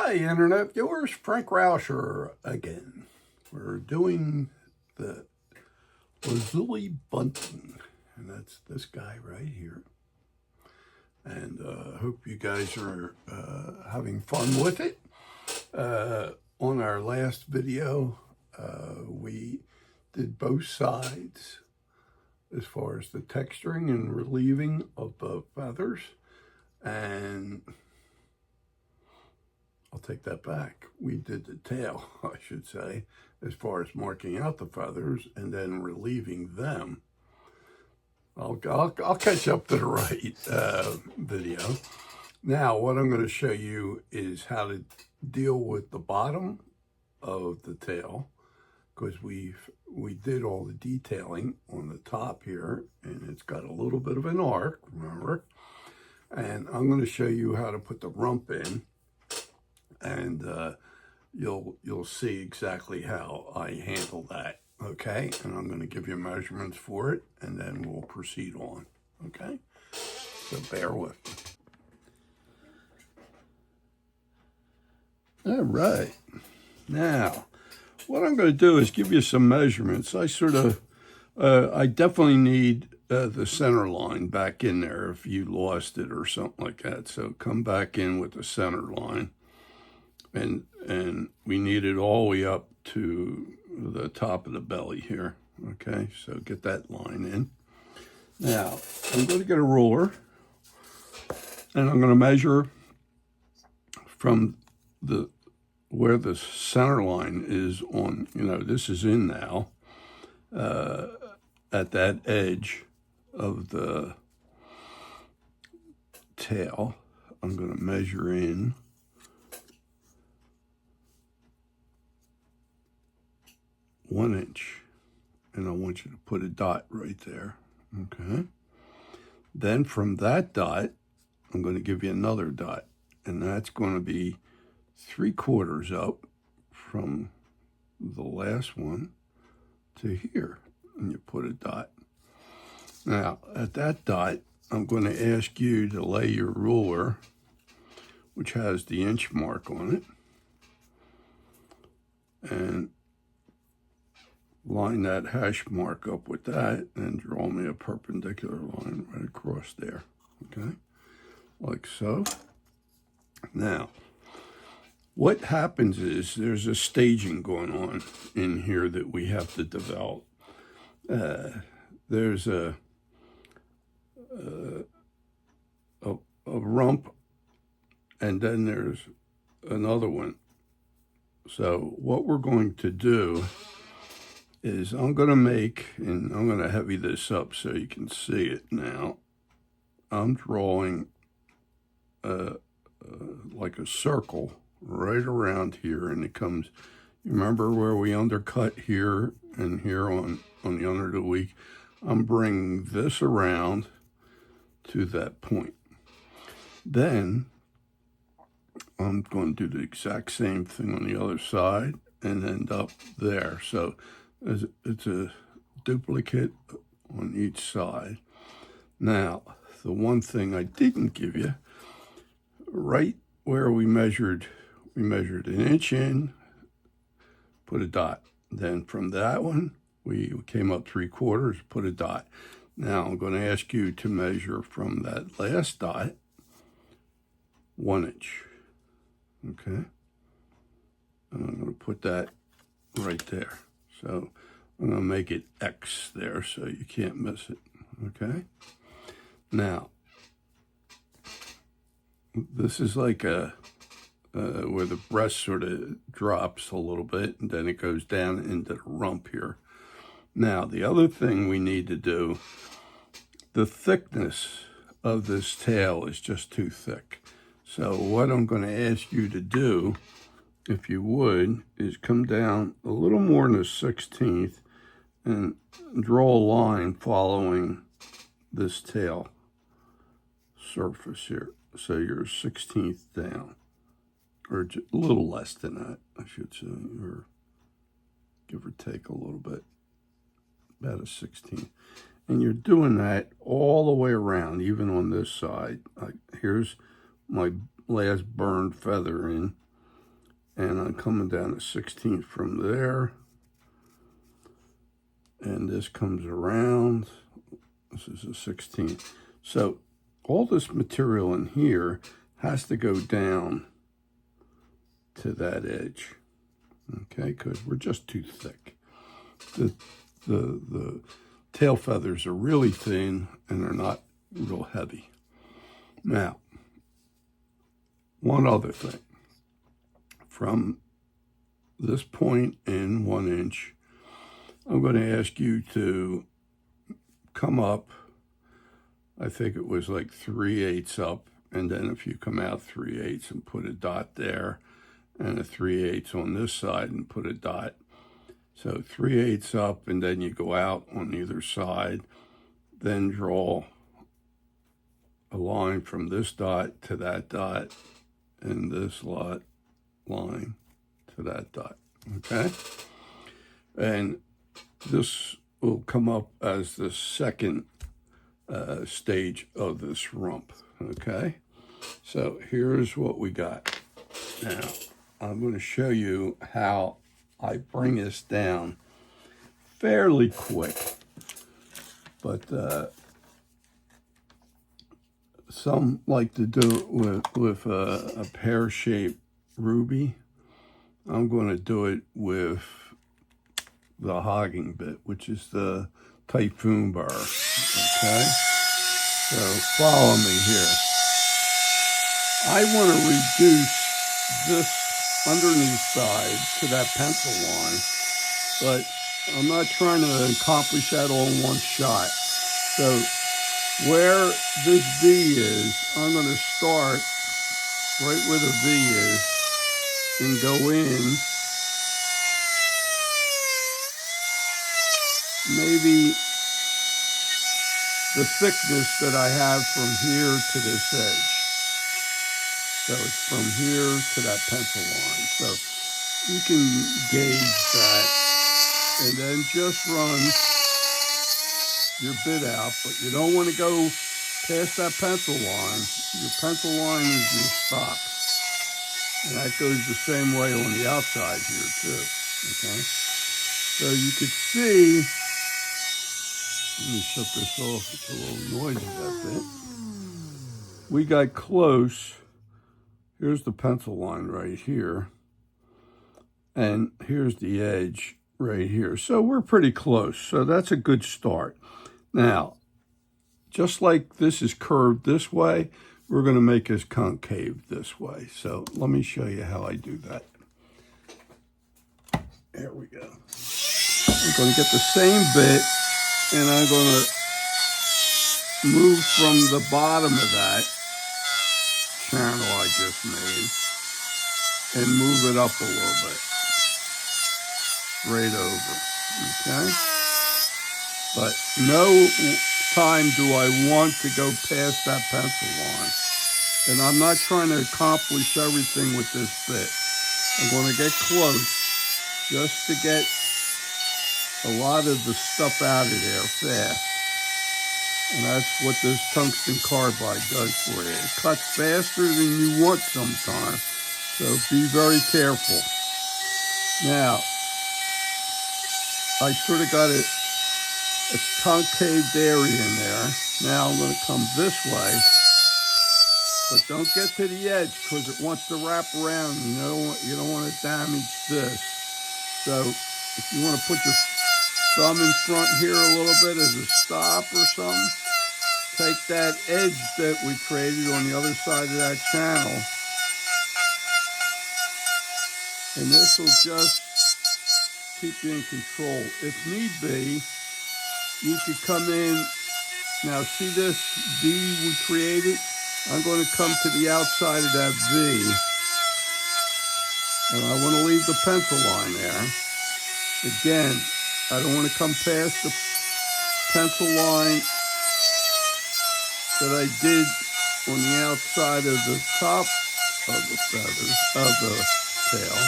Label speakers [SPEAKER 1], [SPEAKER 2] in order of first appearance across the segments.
[SPEAKER 1] Hi, Internet viewers. Frank Rauscher again. We're doing the Lazuli Bunting, and that's this guy right here. And hope you guys are having fun with it. On our last video, we did both sides as far as the texturing and relieving of the feathers. And I'll take that back. We did the tail, I should say, as far as marking out the feathers and then relieving them. I'll catch up to the right video. Now, what I'm going to show you is how to deal with the bottom of the tail, because we did all the detailing on the top here, and it's got a little bit of an arc, remember? And I'm going to show you how to put the rump in. And you'll see exactly how I handle that, okay? And I'm going to give you measurements for it, and then we'll proceed on, okay? So bear with me. All right. Now, what I'm going to do is give you some measurements. I definitely need the center line back in there if you lost it or something like that. So come back in with the center line. And we need it all the way up to the top of the belly here, okay? So get that line in. Now, I'm going to get a ruler, and I'm going to measure from where the center line is on, this is in now, at that edge of the tail. I'm going to measure in 1 inch, and I want you to put a dot right there, okay? Then from that dot, I'm going to give you another dot, and that's going to be 3/4 up from the last one to here, and you put a dot. Now, at that dot, I'm going to ask you to lay your ruler, which has the inch mark on it, and line that hash mark up with that and draw me a perpendicular line right across there, okay? Like so. Now, what happens is there's a staging going on in here that we have to develop. There's a rump, and then there's another one. So what we're going to do is I'm going to make, and I'm going to heavy this up so you can see it now. I'm drawing like a circle right around here, and it comes, you remember where we undercut here and here on the under the week? I'm bringing this around to that point. Then I'm going to do the exact same thing on the other side and end up there. So it's a duplicate on each side. Now, the one thing I didn't give you, right where we measured 1 inch in, put a dot. Then from that one, we came up 3/4, put a dot. Now I'm going to ask you to measure from that last dot 1 inch, okay? And I'm going to put that right there. So I'm going to make it X there so you can't miss it, okay? Now, this is like where the breast sort of drops a little bit, and then it goes down into the rump here. Now, the other thing we need to do, the thickness of this tail is just too thick. So what I'm going to ask you to do, if you would, is come down a little more than a 1/16 and draw a line following this tail surface here. So you're 1/16 down, or a little less than that, I should say, or give or take a little bit, about a 1/16. And you're doing that all the way around, even on this side. Here's my last burned feather in, and I'm coming down a 16th from there, and this comes around. This is a 16th. So all this material in here has to go down to that edge, okay, because we're just too thick. The tail feathers are really thin and they're not real heavy. Now, one other thing. From this point in 1 inch, I'm going to ask you to come up, I think it was like 3/8 up, and then if you come out 3/8 and put a dot there, and a 3/8 on this side and put a dot. So 3/8 up, and then you go out on either side, then draw a line from this dot to that dot, and this line to that dot, okay? And this will come up as the second stage of this rump, okay? So here's what we got. Now, I'm going to show you how I bring this down fairly quick, but some like to do it with a pear-shaped ruby. I'm going to do it with the hogging bit, which is the Typhoon burr, okay? So follow me here. I want to reduce this underneath side to that pencil line, but I'm not trying to accomplish that all in one shot. So where this V is, I'm going to start right where the V is and go in maybe the thickness that I have from here to this edge. So it's from here to that pencil line. So you can gauge that and then just run your bit out, but you don't want to go past that pencil line. Your pencil line is your stop. And that goes the same way on the outside here too, okay? So you could see, let me shut this off, it's a little noisy that bit. We got close. Here's the pencil line right here. And here's the edge right here. So we're pretty close. So that's a good start. Now, just like this is curved this way, we're going to make this concave this way. So let me show you how I do that. There we go. I'm going to get the same bit, and I'm going to move from the bottom of that channel I just made and move it up a little bit. Right over, okay? But no time do I want to go past that pencil line. And I'm not trying to accomplish everything with this bit. I'm going to get close just to get a lot of the stuff out of there fast. And that's what this tungsten carbide does for you. It cuts faster than you want sometimes. So be very careful. Now, I sort of got a concave area in there. Now I'm going to come this way, but don't get to the edge because it wants to wrap around. You don't want to damage this. So if you want to put your thumb in front here a little bit as a stop or something, take that edge that we created on the other side of that channel, and this will just keep you in control. If need be, you could come in. Now see this V we created? I'm going to come to the outside of that V, and I want to leave the pencil line there. Again, I don't want to come past the pencil line that I did on the outside of the top of the feathers, of the tail.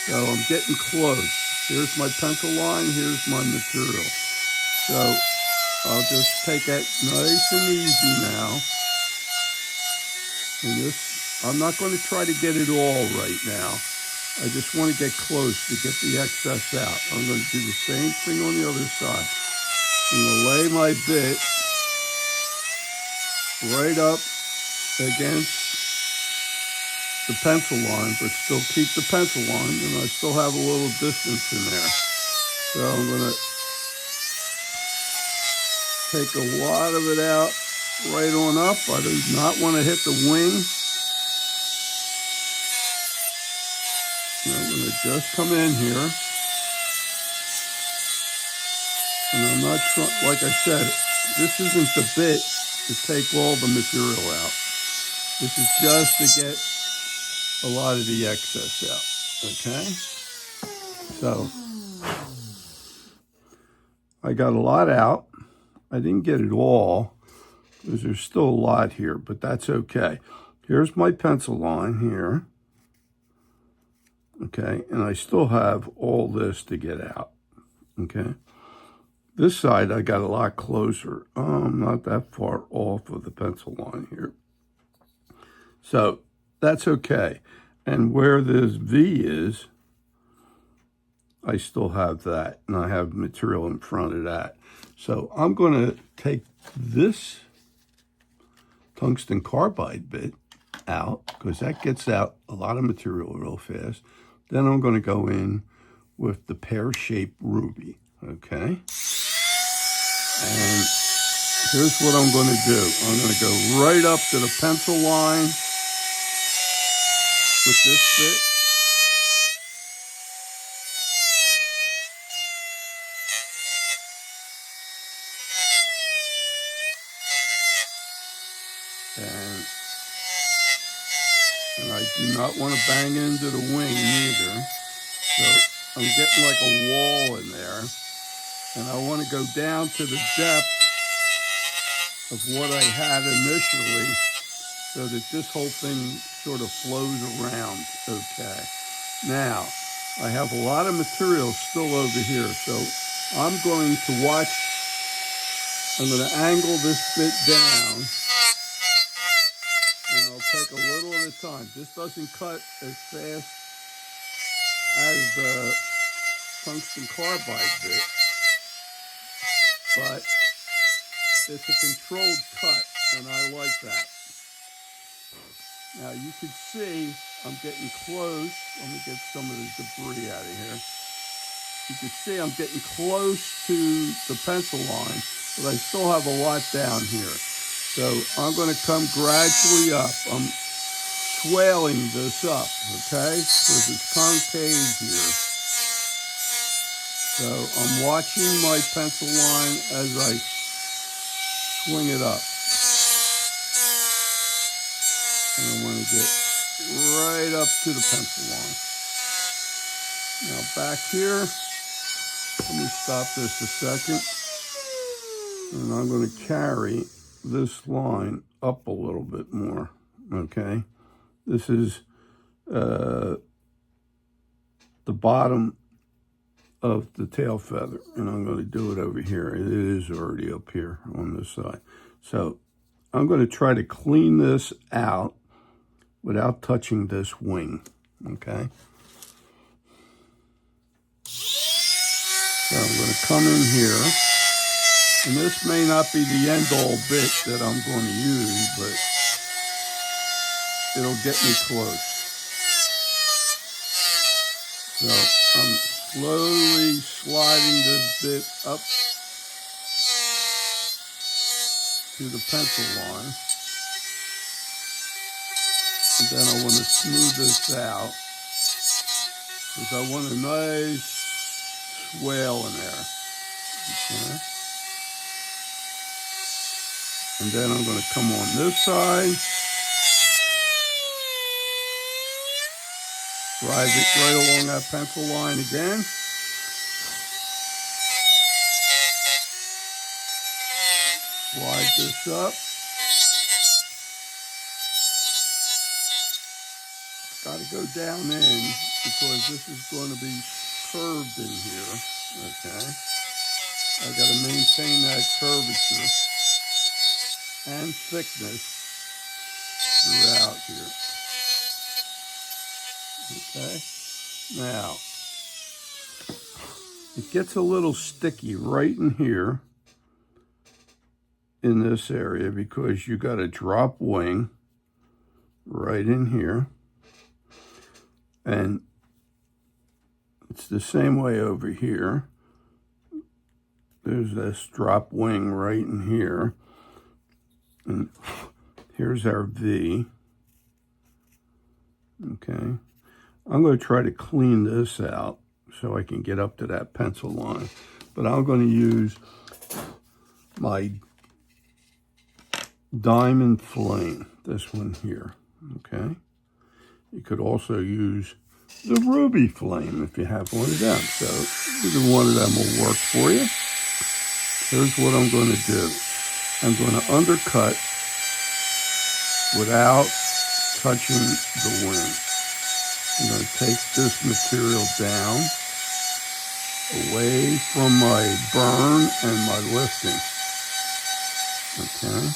[SPEAKER 1] So I'm getting close. Here's my pencil line, here's my material. So I'll just take it nice and easy now. And this I'm not going to try to get it all right now. I just want to get close to get the excess out. I'm going to do the same thing on the other side. I'm going to lay my bit right up against the pencil line, but still keep the pencil line, and I still have a little distance in there. So I'm going to take a lot of it out right on up. I do not want to hit the wing. And I'm going to just come in here. And I'm not trying, like I said, this isn't the bit to take all the material out. This is just to get a lot of the excess out, okay? So, I got a lot out. I didn't get it all, because there's still a lot here, but that's okay. Here's my pencil line here, okay? And I still have all this to get out, okay? This side, I got a lot closer. I'm not that far off of the pencil line here. So, that's okay. And where this V is, I still have that, and I have material in front of that. So I'm going to take this tungsten carbide bit out, because that gets out a lot of material real fast. Then I'm going to go in with the pear-shaped ruby, okay? And here's what I'm going to do. I'm going to go right up to the pencil line with this bit. And I do not want to bang into the wing either. So I'm getting like a wall in there. And I want to go down to the depth of what I had initially, so that this whole thing sort of flows around okay. Now, I have a lot of material still over here, so I'm going to watch. I'm going to angle this bit down, and I'll take a little at a time. This doesn't cut as fast as the tungsten carbide bit, but it's a controlled cut, and I like that. Now you can see I'm getting close. Let me get some of the debris out of here. You can see I'm getting close to the pencil line, but I still have a lot down here. So I'm going to come gradually up. I'm swaling this up, okay? Because it's concave here. So I'm watching my pencil line as I swing it up. And I want to get right up to the pencil line. Now back here, let me stop this a second. And I'm going to carry this line up a little bit more, okay? This is the bottom of the tail feather, and I'm going to do it over here. It is already up here on this side. So I'm going to try to clean this out without touching this wing, okay? So I'm going to come in here, and this may not be the end-all bit that I'm going to use, but it'll get me close. So I'm slowly sliding this bit up to the pencil line. And then I want to smooth this out, because I want a nice swale in there. Okay. And then I'm going to come on this side, drive it right along that pencil line again. Slide this up. Got to go down in, because this is going to be curved in here, okay? I got to maintain that curvature and thickness throughout here. Okay, now it gets a little sticky right in here in this area because you got a drop wing right in here, and it's the same way over here. There's this drop wing right in here, and here's our V. Okay, I'm going to try to clean this out so I can get up to that pencil line, but I'm going to use my diamond flame, this one here. Okay, you could also use the ruby flame if you have one of them, so either one of them will work for you. Here's what I'm going to do. I'm going to undercut without touching the wing. I'm going to take this material down away from my burn and my lifting. Okay?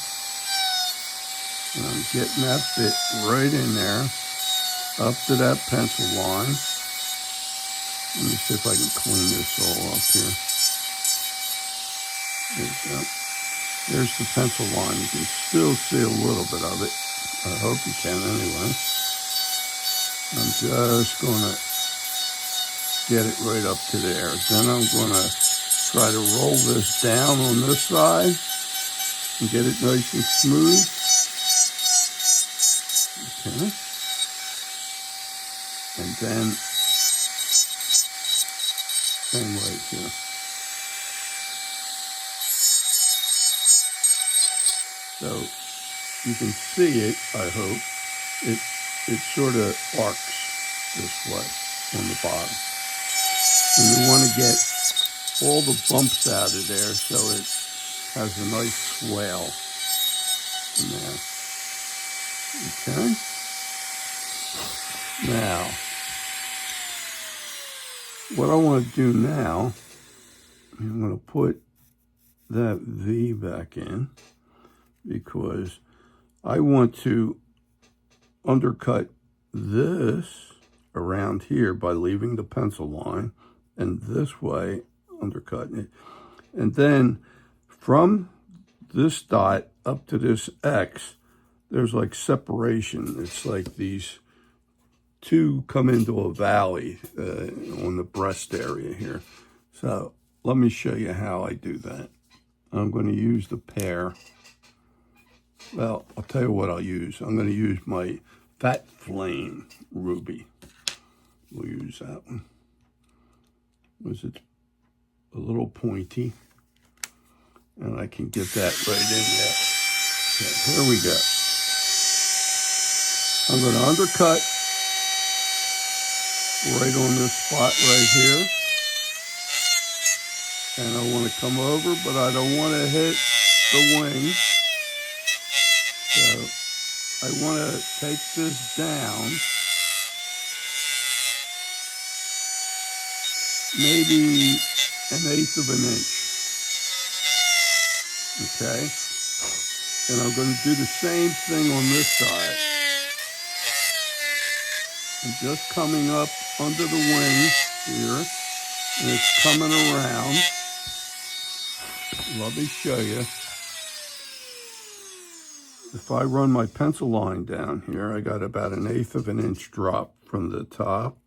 [SPEAKER 1] And I'm getting that bit right in there, up to that pencil line. Let me see if I can clean this all up here. There you go. There's the pencil line. You can still see a little bit of it. I hope you can anyway. I'm just going to get it right up to there. Then I'm going to try to roll this down on this side and get it nice and smooth. Okay. And then same way here. So you can see it, I hope. It sort of arcs this way on the bottom. And you want to get all the bumps out of there so it has a nice swell in there. Okay? Now, what I want to do now, I'm going to put that V back in, because I want to undercut this around here by leaving the pencil line, and this way undercutting it. And then from this dot up to this X, there's like separation. It's like these two come into a valley on the breast area here. So let me show you how I do that. I'm going to use the pear. Well, I'll tell you what I'll use. I'm going to use my Fat Flame Ruby. We'll use that one. Was it a little pointy? And I can get that right in there. Okay, here we go. I'm going to undercut right on this spot right here. And I want to come over, but I don't want to hit the wing. So I want to take this down, maybe 1/8 of an inch. Okay? And I'm going to do the same thing on this side. I'm just coming up under the wing here, and it's coming around. Let me show you. If I run my pencil line down here, I got about 1/8 of an inch drop from the top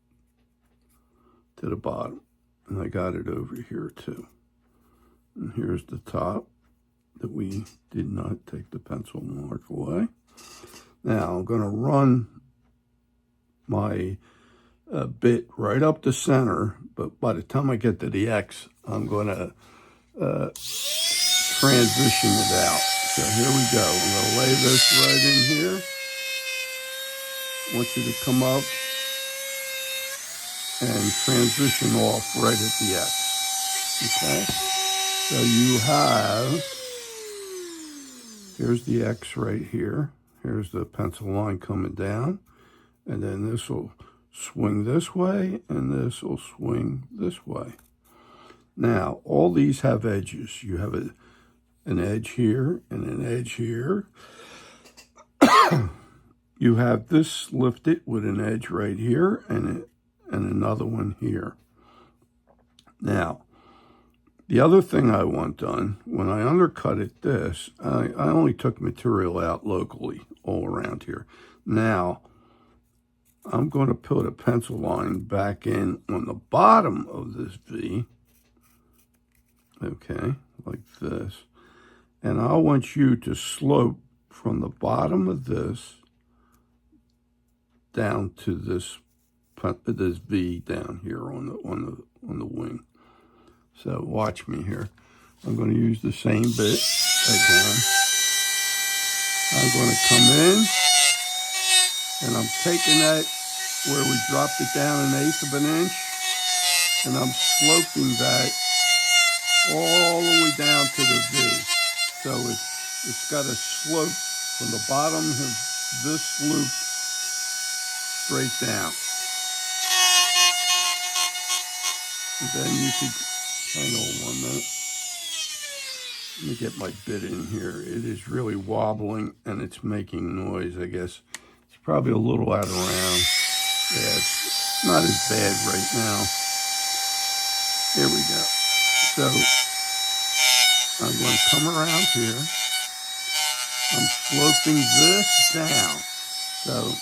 [SPEAKER 1] to the bottom. And I got it over here too. And here's the top that we did not take the pencil mark away. Now I'm going to run my bit right up the center, but by the time I get to the X, I'm going to transition it out. So here we go. I'm going to lay this right in here. I want you to come up and transition off right at the X. Okay? So you have, here's the X right here. Here's the pencil line coming down. And then this will swing this way, and this will swing this way. Now, all these have edges. You have an edge here and an edge here. you have this lifted with an edge right here and another one here. Now, the other thing I want done, when I undercutted this, I only took material out locally all around here. Now, I'm going to put a pencil line back in on the bottom of this V, okay, like this. And I want you to slope from the bottom of this down to this V down here on the wing. So watch me here. I'm going to use the same bit again. I'm going to come in, and I'm taking that where we dropped it down 1/8 of an inch, and I'm sloping that all the way down to the V. So it's got a slope from the bottom of this loop straight down. And then you could, hang on 1 minute. Let me get my bit in here. It is really wobbling and it's making noise, I guess. It's probably a little out of round. Yeah, it's not as bad right now. Here we go. So I'm going to come around here. I'm sloping this down. So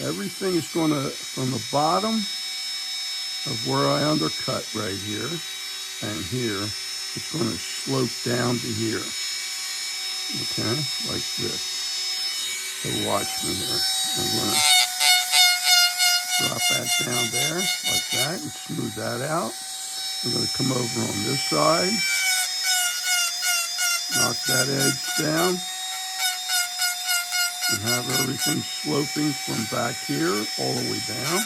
[SPEAKER 1] everything is going to, from the bottom of where I undercut right here and here, it's going to slope down to here, okay, like this. So watch me here. I'm going to drop that down there like that and smooth that out. I'm going to come over on this side, knock that edge down, and have everything sloping from back here all the way down.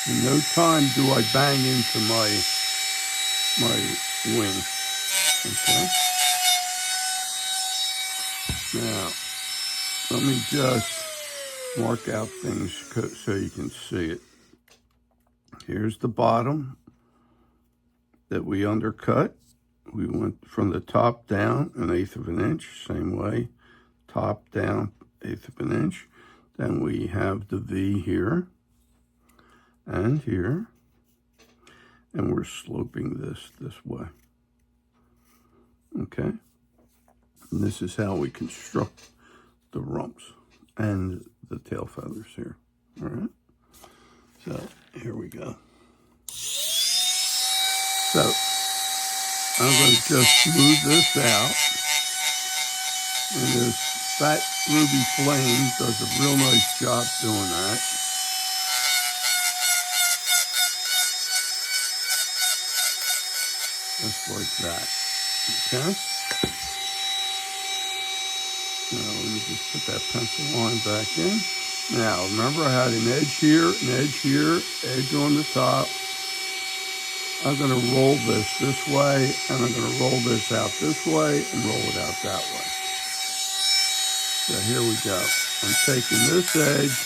[SPEAKER 1] In no time do I bang into my wing, okay? Now, let me just mark out things so you can see it. Here's the bottom that we undercut. We went from the top down 1/8 of an inch, same way, top down 1/8 of an inch. Then we have the V here and here, and we're sloping this way, okay? And this is how we construct the rumps and the tail feathers here, all right? So here we go. So I'm going to just smooth this out, and this fat ruby flame does a real nice job doing that. Just like that, okay? Now let me just put that pencil line back in. Now remember I had an edge here, edge on the top. I'm going to roll this way, and I'm going to roll this out this way and roll it out that way. So here we go. I'm taking this edge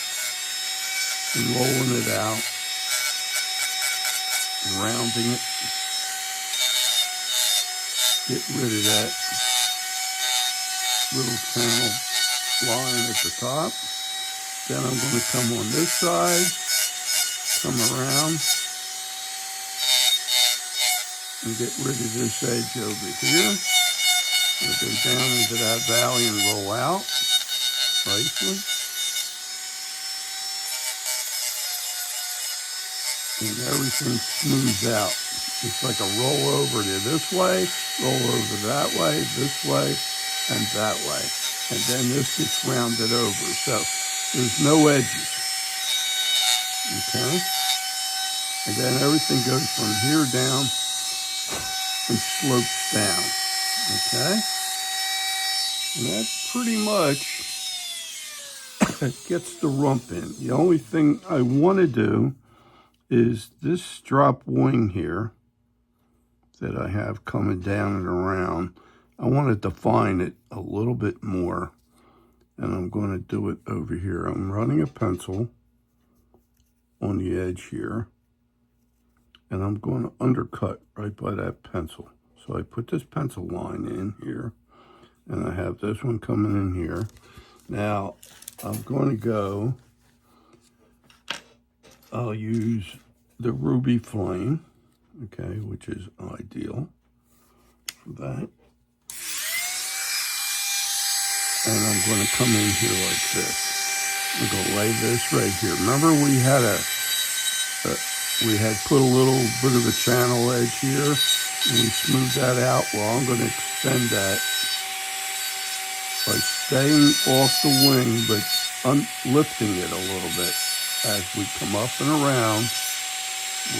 [SPEAKER 1] and rolling it out, rounding it. Get rid of that little channel line at the top. Then I'm going to come on this side, come around, and get rid of this edge over here. And go down into that valley and roll out nicely. And everything smooths out. It's like a roll over to this way, roll over that way, this way, and that way. And then this gets rounded over. So there's no edges. Okay? And then everything goes from here down and slopes down. Okay? And that pretty much gets the rump in. The only thing I want to do is this drop wing here that I have coming down and around. I want to define it a little bit more, and I'm going to do it over here. I'm running a pencil on the edge here, and I'm going to undercut right by that pencil. So I put this pencil line in here, and I have this one coming in here. Now, I'm going to go, I'll use the ruby flame, okay, which is ideal for that. And I'm going to come in here like this. I'm going to lay this right here. Remember we had put a little bit of a channel edge here, and we smoothed that out. Well, I'm going to extend that by staying off the wing, but lifting it a little bit as we come up and around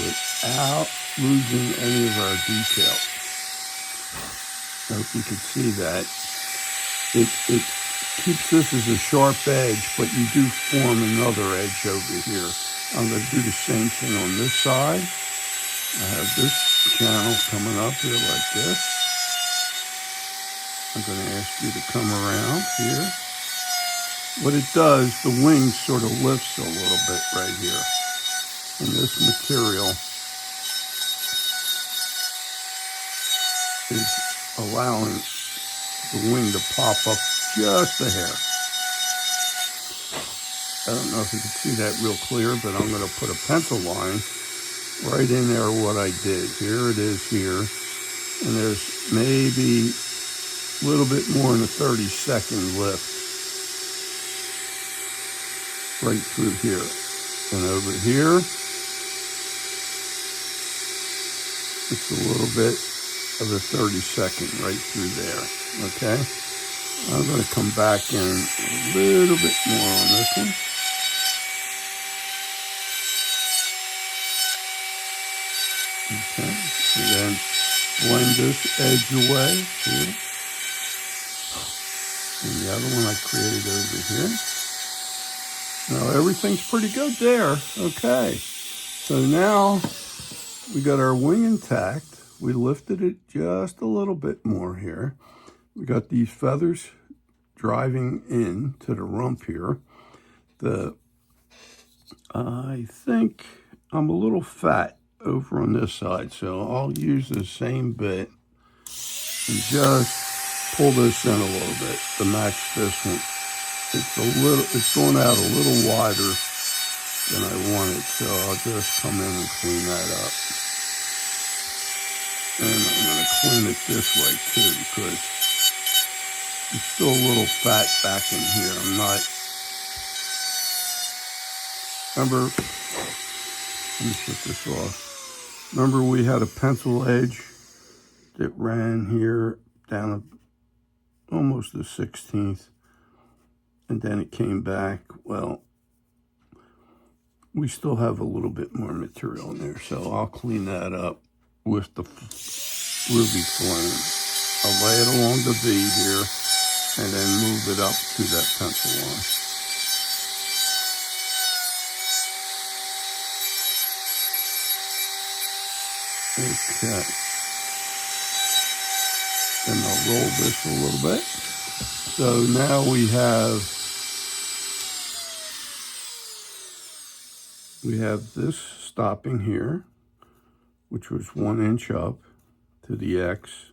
[SPEAKER 1] without losing any of our detail. I hope you can see that. It keeps this as a sharp edge, but you do form another edge over here. I'm going to do the same thing on this side. I have this channel coming up here like this. I'm going to ask you to come around here. What it does, the wing sort of lifts a little bit right here. And this material is allowing the wing to pop up just a hair. I don't know if you can see that real clear, but I'm going to put a pencil line right in there what I did. Here it is here. And there's maybe a little bit more than a 30-second lift right through here. And over here, it's a little bit of a 30-second right through there, okay? I'm going to come back in a little bit more on this one. Okay, and then blend this edge away here. And the other one I created over here. Now everything's pretty good there. Okay, so now we got our wing intact. We lifted it just a little bit more here. We got these feathers driving in to the rump here. I think I'm a little fat over on this side, so I'll use the same bit and just pull this in a little bit to match this one. It's going out a little wider than I wanted, so I'll just come in and clean that up. And I'm going to clean it this way too, because it's still a little fat back in here. Remember, let me shut this off. Remember we had a pencil edge that ran here down almost the 16th, and then it came back. Well, we still have a little bit more material in there, so I'll clean that up with the ruby flame. I'll lay it along the V here and then move it up to that pencil line. Okay. Then I'll roll this a little bit. So now we have this stopping here, which was 1 inch up to the X,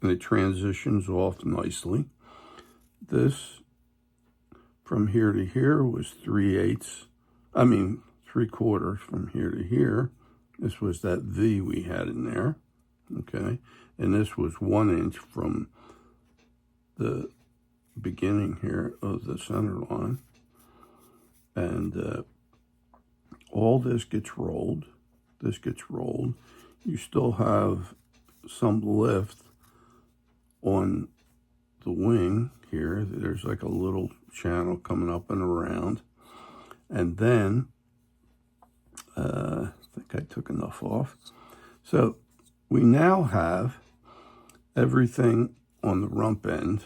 [SPEAKER 1] and it transitions off nicely. This from here to here was 3/4 from here to here. This was that V we had in there, okay? And this was 1 inch from the beginning here of the center line. And all this gets rolled. This gets rolled. You still have some lift on the wing here. There's like a little channel coming up and around. And then, I think I took enough off. So we now have everything on the rump end.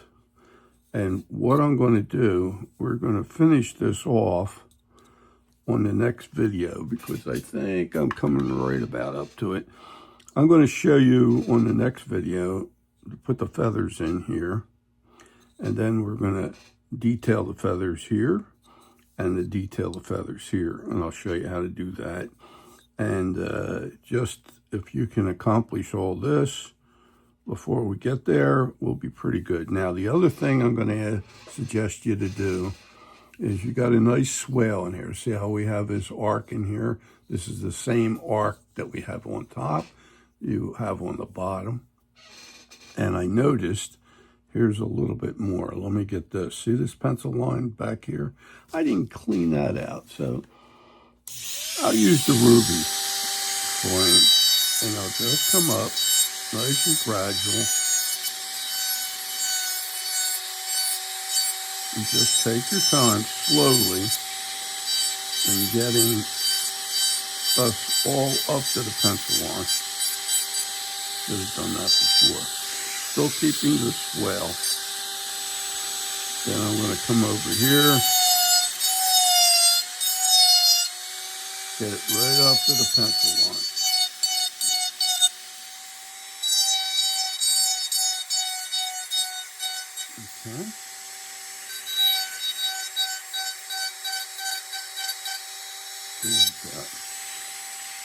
[SPEAKER 1] And what I'm going to do, we're going to finish this off on the next video, because I think I'm coming right about up to it. I'm going to show you on the next video to put the feathers in here, and then we're going to detail the feathers here and detail the feathers here, and I'll show you how to do that. And just if you can accomplish all this before we get there, we'll be pretty good. Now, the other thing I'm going to suggest you to do is you got a nice swale in here. See how we have this arc in here? This is the same arc that we have on top, you have on the bottom. And I noticed here's a little bit more. Let me get this. See this pencil line back here? I didn't clean that out, so I'll use the ruby point, and I'll just come up nice and gradual. And just take your time slowly in getting us all up to the pencil line. Should have done that before. Still keeping the swell. Then I'm going to come over here, get it right up to the pencil line. Okay.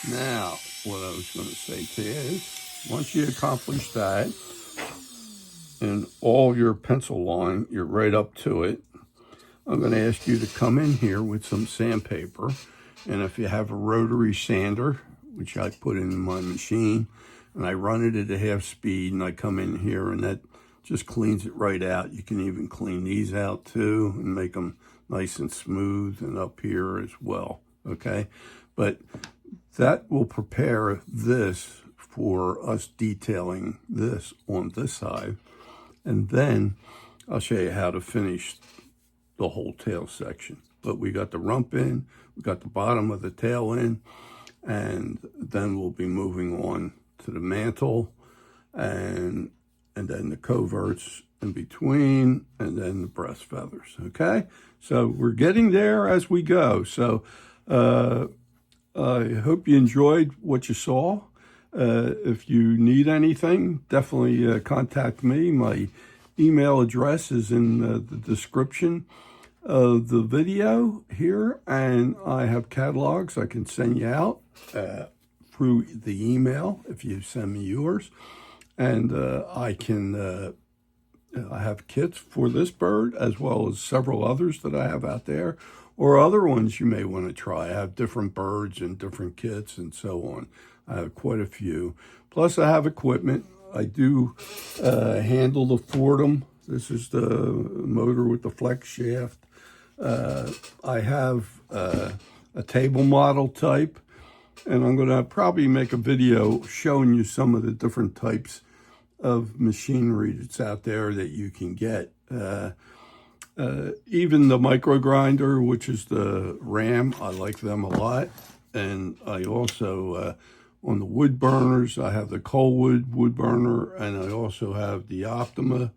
[SPEAKER 1] Now, what I was going to say to you is, once you accomplish that, and all your pencil line, you're right up to it, I'm going to ask you to come in here with some sandpaper. And if you have a rotary sander, which I put in my machine, and I run it at a half speed, and I come in here, and that just cleans it right out. You can even clean these out too, and make them nice and smooth, and up here as well, okay? But that will prepare this for us detailing this on this side. And then I'll show you how to finish the whole tail section. But we got the rump in, we got the bottom of the tail in, and then we'll be moving on to the mantle, and then the coverts in between, and then the breast feathers, okay? So we're getting there as we go. So I hope you enjoyed what you saw. If you need anything, definitely contact me. My email address is in the description of the video here, and I have catalogs I can send you out through the email if you send me yours. And I have kits for this bird as well as several others that I have out there, or other ones you may want to try. I have different birds and different kits and so on. I have quite a few. Plus I have equipment. I do handle the Fordham. This is the motor with the flex shaft. I have a table model type, and I'm going to probably make a video showing you some of the different types of machinery that's out there that you can get. Even the micro grinder, which is the Ram, I like them a lot. And I also, on the wood burners, I have the Coalwood wood burner, and I also have the Optima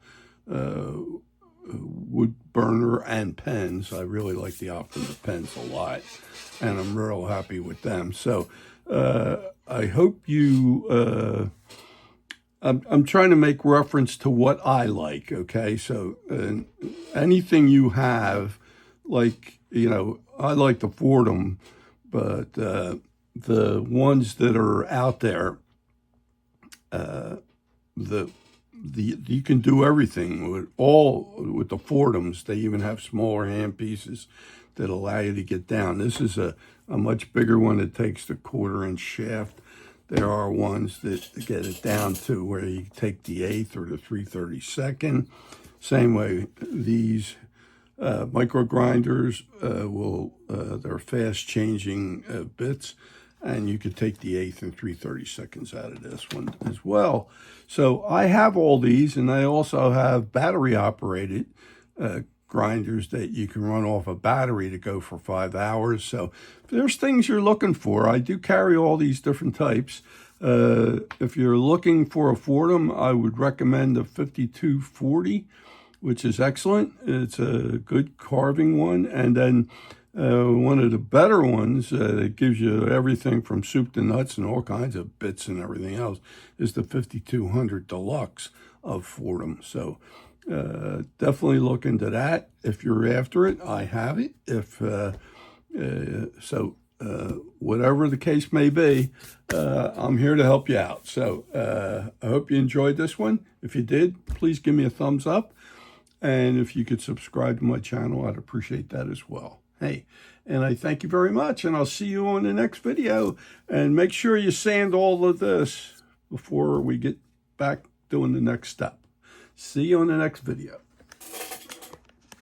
[SPEAKER 1] wood burner and pens. I really like the Optima pens a lot, and I'm real happy with them. So I hope you... I'm trying to make reference to what I like, okay? So anything you have, like, you know, I like the Fordham, but the ones that are out there, you can do everything with the Fordhams. They even have smaller hand pieces that allow you to get down. This is a much bigger one that takes the 1/4-inch shaft. There are ones that get it down to where you take the 1/8 or the 3/32. Same way, these micro grinders they're fast changing bits, and you could take the 1/8 and 3/32 out of this one as well. So I have all these, and I also have battery operated grinders that you can run off a battery to go for 5 hours. So if there's things you're looking for, I do carry all these different types. If you're looking for a Fordham, I would recommend the 5240, which is excellent. It's a good carving one. And then one of the better ones that gives you everything from soup to nuts and all kinds of bits and everything else is the 5200 Deluxe of Fordham. So definitely look into that. If you're after it, I have it. So whatever the case may be, I'm here to help you out. So I hope you enjoyed this one. If you did, please give me a thumbs up. And if you could subscribe to my channel, I'd appreciate that as well. Hey, and I thank you very much, and I'll see you on the next video. And make sure you sand all of this before we get back doing the next step. See you on the next video.